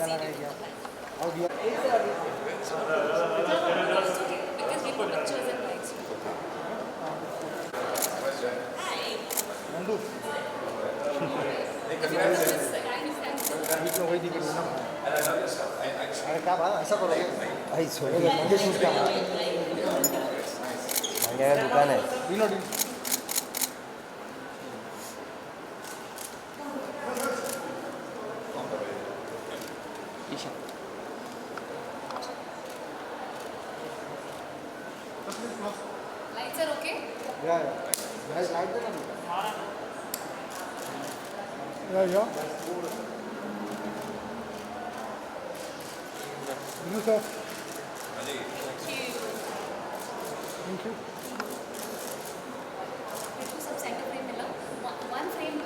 lagaay क्या audio because we put pictures and likes. Nandu बीच में वही दिख रही है ना अरे क्या बात ऐसा करोगे भाई सोएंगे मंगे शूट का मंगे का दुकान है Dino Dino Lights are okay? Yeah. Light है ना Yeah. Dino sir. Thank you. Thank you. मेरे को सब center frame मिला. One frame.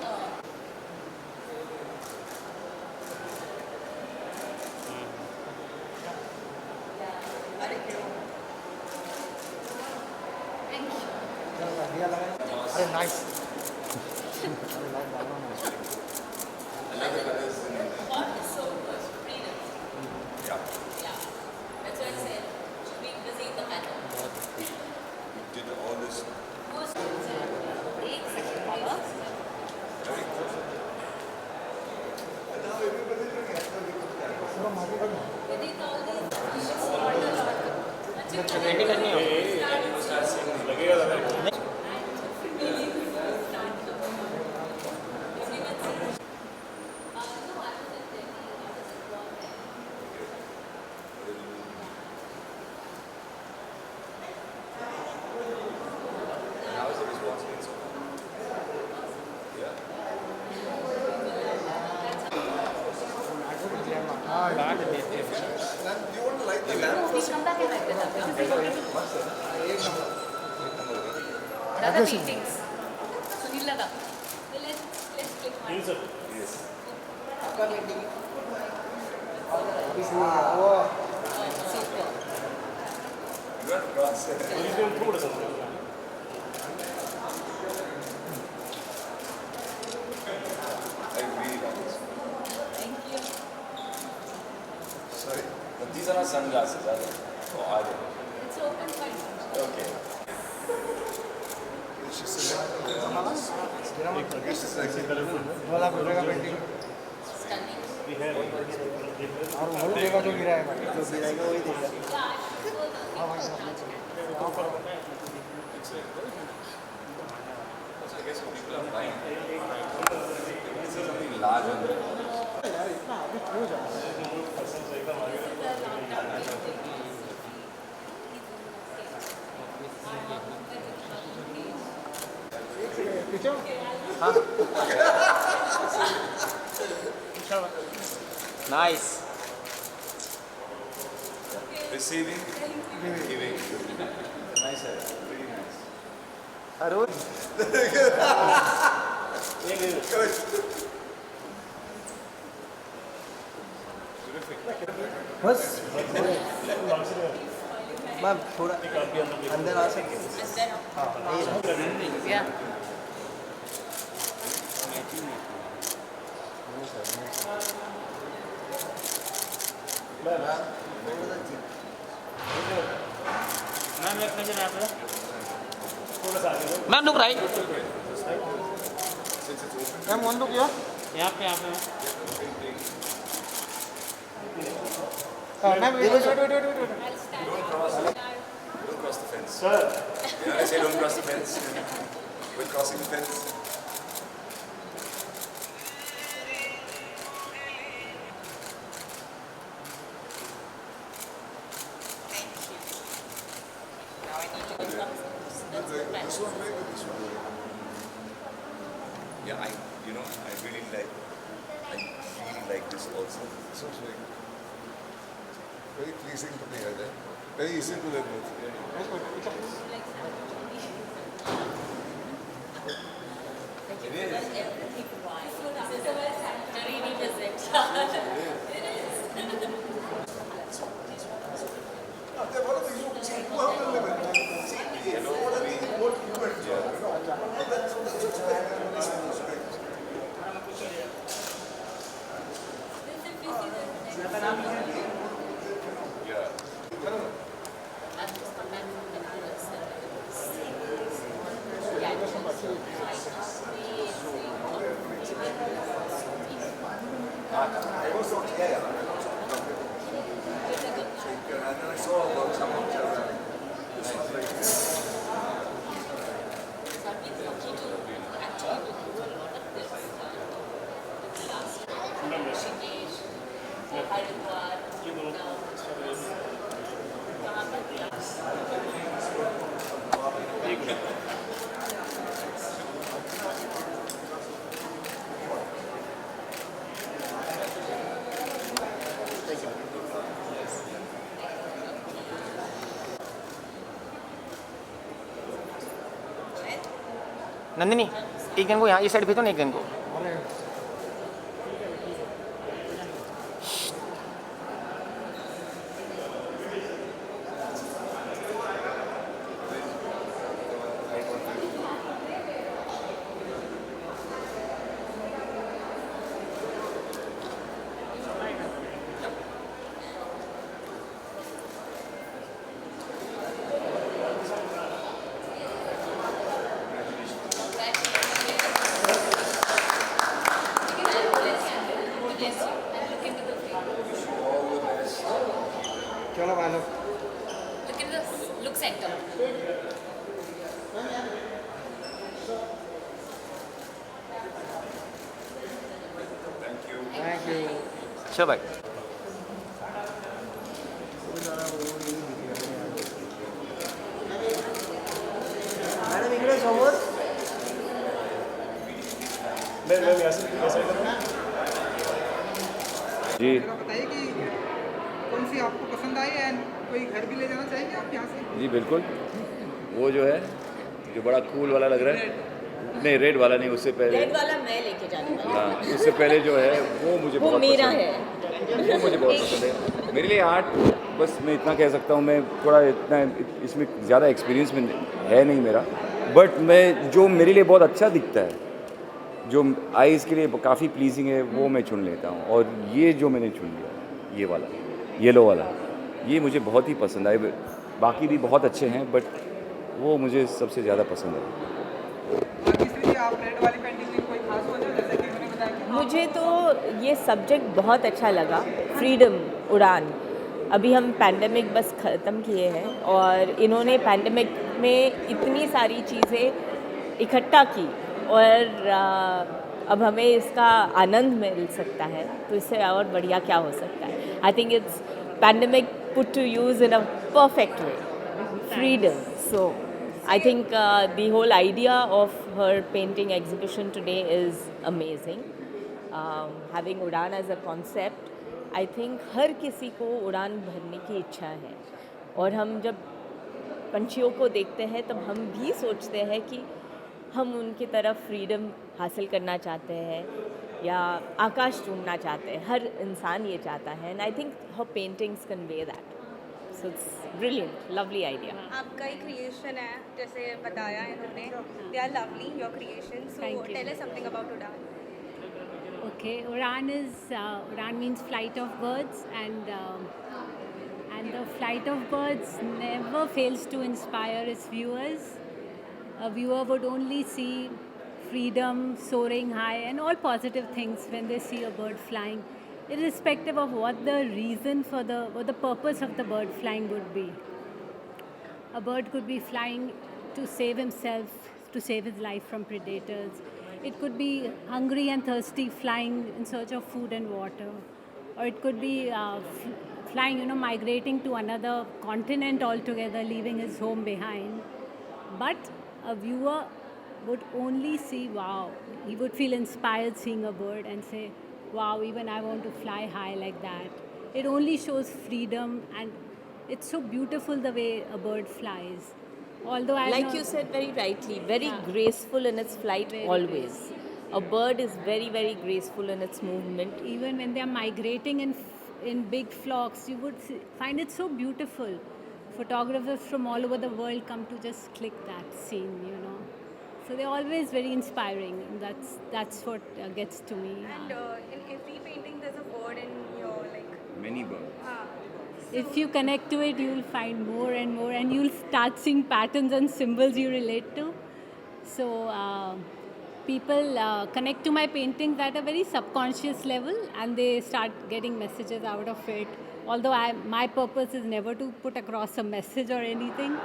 Thank you. दिया लगाए अरे नाइस अरे लाइट डालना ना Font is so good. Freedom. Yeah. That's what I said. Should be busy in the pattern. You did all this. Most एक second. पूरा मार्केट का Yadi तो all these. रेडी करनी है How is the response been so far? Yeah. हाँ काट देते हैं You want to light the lamp? We come back and write it up. Aggressive. Other meetings. Sunil Lada. Let's click one. Yes. वो Super. You have to cross it. I really like this. Thank you. Sorry? But these are not sunglasses, are they? Or are they? It's open wide. Okay. दो लाख रुपए का painting Stunning. और वो देगा जो गिरा है भाई जो गिराएगा वही देगा हाँ भाई साहब So I guess when people are buying, something large on them. यार इतना अभी क्यों जा रहा है पीछे nice Receiving, giving. Nice, really nice. Arun बस मैम थोड़ा अंदर आ सकते हैं हाँ Yeah. मैम एक नजर आप ma'am look right ma'am one look या यहाँ पे ma'am wait I'll stand. Don't cross the fence. Sir. Yeah, I say don't cross the fence. We're crossing the fence. Now I need to go. That's the plan. This one, maybe this one. Yeah, I really like this also. This was very pleasing to me. Very easy to live with. Thank you for everything. Why? This is a Santorini visit. It is. This is Nandini एक जन को यहाँ, ये side भेजो ना एक जन को. चलो मानो. Look at the look center. Thank you. चलो भाई. मॅडम इकडे समोर. जी बताइए कि कौन सी आपको पसंद आई एंड कोई घर भी ले जाना चाहेंगे आप यहाँ से? जी बिल्कुल, वो जो है जो बड़ा कूल वाला लग रहा है, नहीं रेड वाला नहीं, उससे पहले रेड वाला मैं लेके जाने वाली हाँ उससे पहले जो है वो मुझे हूँ। वो बहुत मेरा पसंद है। वो मुझे बहुत पसंद है. मेरे लिए आर्ट, बस मैं इतना कह सकता हूँ, मैं थोड़ा इतना इसमें ज़्यादा एक्सपीरियंस में है नहीं मेरा, बट मैं जो मेरे लिए बहुत अच्छा दिखता है, जो आईज़ के लिए काफ़ी प्लीजिंग है, वो मैं चुन लेता हूँ. और ये जो मैंने चुन लिया, ये वाला येलो वाला, ये मुझे बहुत ही पसंद आए. बाकी भी बहुत अच्छे हैं बट वो मुझे सबसे ज़्यादा पसंद है. और तीसरी आप रेड वाली पेंटिंग में कोई खास वजह, जैसे कि उन्होंने बताया कि मुझे तो ये सब्जेक्ट बहुत अच्छा लगा, फ्रीडम, उड़ान. अभी हम पैंडेमिक बस ख़त्म किए हैं और इन्होंने पैंडेमिक में इतनी सारी चीज़ें इकट्ठा की और अब हमें इसका आनंद मिल सकता है, तो इससे और बढ़िया क्या हो सकता है. I think it's pandemic put to use in a perfect way. Freedom. So I think the whole idea of her painting exhibition today is amazing. Having उड़ान as a concept, I think हर किसी को उड़ान भरने की इच्छा है. और हम जब पंछियों को देखते हैं तब हम भी सोचते हैं कि हम उनकी तरफ फ्रीडम हासिल करना चाहते हैं या आकाश ढूंढना चाहते हैं. हर इंसान ये चाहता है. And I think her paintings convey that. So it's brilliant, lovely idea. आपका ही क्रिएशन है, जैसे बताया इन्होंने. They are lovely your creation. So Thank you. Tell us something about Udan. Okay, Udan means flight of birds, and the flight of birds never fails to inspire its viewers. A viewer would only see freedom, soaring high, and all positive things when they see a bird flying, irrespective of what the reason for what the purpose of the bird flying would be. A bird could be flying to save himself, to save his life from predators. It could be hungry and thirsty, flying in search of food and water. Or it could be flying, migrating to another continent altogether, leaving his home behind. But a viewer would only see, wow, he would feel inspired seeing a bird and say, wow, even I want to fly high like that. It only shows freedom, and it's so beautiful the way a bird flies. Although I Like you said very rightly, very graceful in its flight Very always. A bird is very, very graceful in its movement. even when they are migrating in big flocks, you would find it so beautiful. Photographers from all over the world come to just click that scene. So they're always very inspiring, and that's what gets to me. And in every painting there's a bird in your Many birds. If you connect to it, you'll find more and more, and you'll start seeing patterns and symbols you relate to. So people connect to my paintings at a very subconscious level, and they start getting messages out of it. Although my purpose is never to put across a message or anything,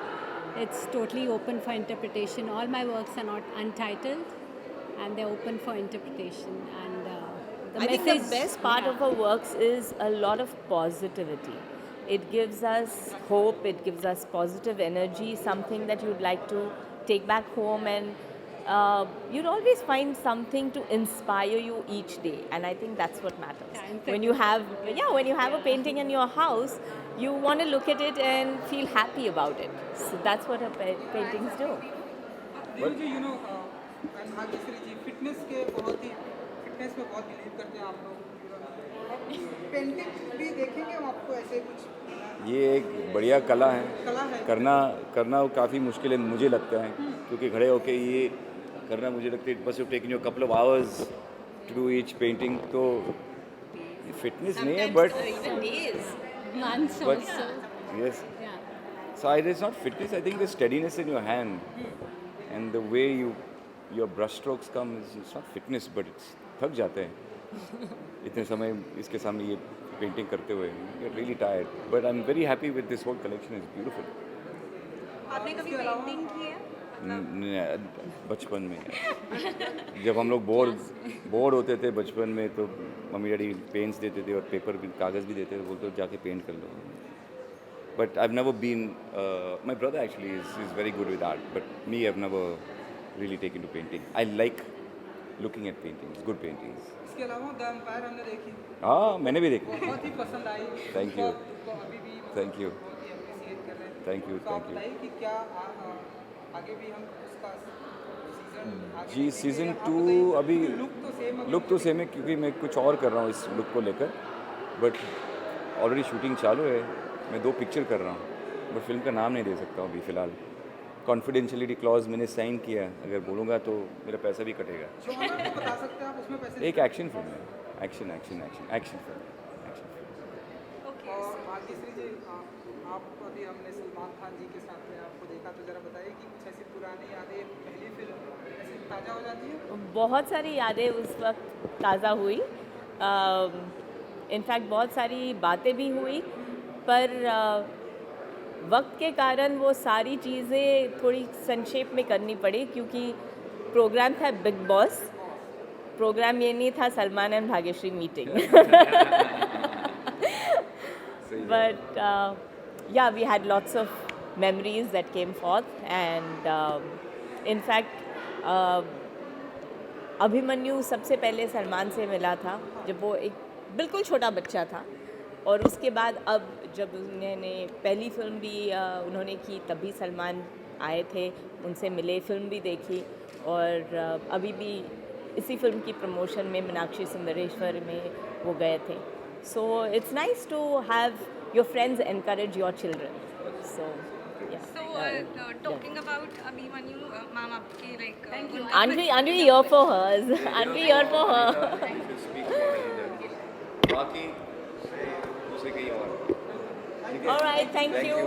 it's totally open for interpretation. All my works are not untitled, and they're open for interpretation. And the I message, think the best part yeah. of our works is a lot of positivity. It gives us hope, it gives us positive energy, something that you'd like to take back home, and you'd always find something to inspire you each day, and I think that's what matters. Yeah, in When you have a painting in your house, you want to look at it and feel happy about it. So that's what our paintings do. Dev ji, you know Bhagyashree ji fitness में बहुत believe करते हैं आप लोग। Painting भी देखेंगे हम आपको ऐसे कुछ? ये एक बढ़िया कला है। कला है। करना काफ़ी मुश्किल है मुझे लगता है, क्योंकि खड़े होके ये करना मुझे लगता है it must have taken you couple of hours to do each painting. तो फिटनेस नहीं है, but even days. Months But- also. yes, Yeah. so it is not fitness. I think the steadiness in your hand and the way your brush strokes come is it's not fitness, but it's थक जाते हैं इतने समय इसके सामने ये painting करते हुए। You're really tired, but I'm very happy with this whole collection. It's beautiful. आपने कभी पेंटिंग की है? बचपन में जब हम लोग बोर होते थे बचपन में, तो मम्मी डैडी पेन्स देते थे और पेपर भी, कागज़ भी देते थे, बोलते जाके पेंट कर लो। But I have never been, my brother actually is very good with art, but me have never really taken to painting. I like looking at paintings, good paintings. इसके अलावा द एम्पायर हमने देखी, हाँ, मैंने भी देखी। बहुत ही पसंद आई। Thank you. उसको अभी भी Thank you. बहुत ही अप्रिशिएट कर रहे हैं। Thank you, तो आप thank you. बताइए कि क्या आगे भी हम उसका सीजन आगे जी, देखेंगे? सीज़न आप 2 बताइए, अभी लुक तो सेम है, क्योंकि मैं कुछ और कर रहा हूँ इस लुक को लेकर, बट ऑलरेडी शूटिंग चालू है। मैं 2 पिक्चर कर रहा हूँ, बट फिल्म का नाम नहीं दे सकता हूँ अभी फ़िलहाल। कॉन्फिडेंशियलिटी क्लॉज मैंने साइन किया, अगर बोलूँगा तो मेरा पैसा भी कटेगा। जॉनर तो बता सकते हैं आप, उसमें पैसे एक एक्शन फिल्म है, एक्शन फिल्म। और भाग्यश्री जी, आप अभी हमने सलमान खान जी के साथ में आपको देखा, तो ज़रा बताइए कि कुछ ऐसी पुरानी यादें, पहली फिल्म ऐसी ताज़ा हो जाती है? बहुत सारी यादें उस वक्त ताज़ा हुई। इनफैक्ट बहुत सारी बातें भी हुई, पर वक्त के कारण वो सारी चीज़ें थोड़ी संक्षेप में करनी पड़ी, क्योंकि प्रोग्राम था बिग बॉस। प्रोग्राम ये नहीं था Salman and Bhagyashree meeting. But yeah, we had lots of memories that came forth, and in fact Abhimanyu सबसे पहले सलमान से मिला था जब वो एक बिल्कुल छोटा बच्चा था, और उसके बाद अब जब उन्होंने पहली फिल्म भी उन्होंने की, तभी सलमान आए थे, उनसे मिले, फिल्म भी देखी, और अभी भी इसी फिल्म की प्रमोशन में मीनाक्षी सुंदरेश्वर में वो गए थे। So it's nice to have your friends encourage your children. So yeah. So talking about Abhimanyu, ma'am, आपके like Thank you. Aren't we here for hers? Aren't we here for her? बाकी दूसरे कहीं और। All right. Thank you.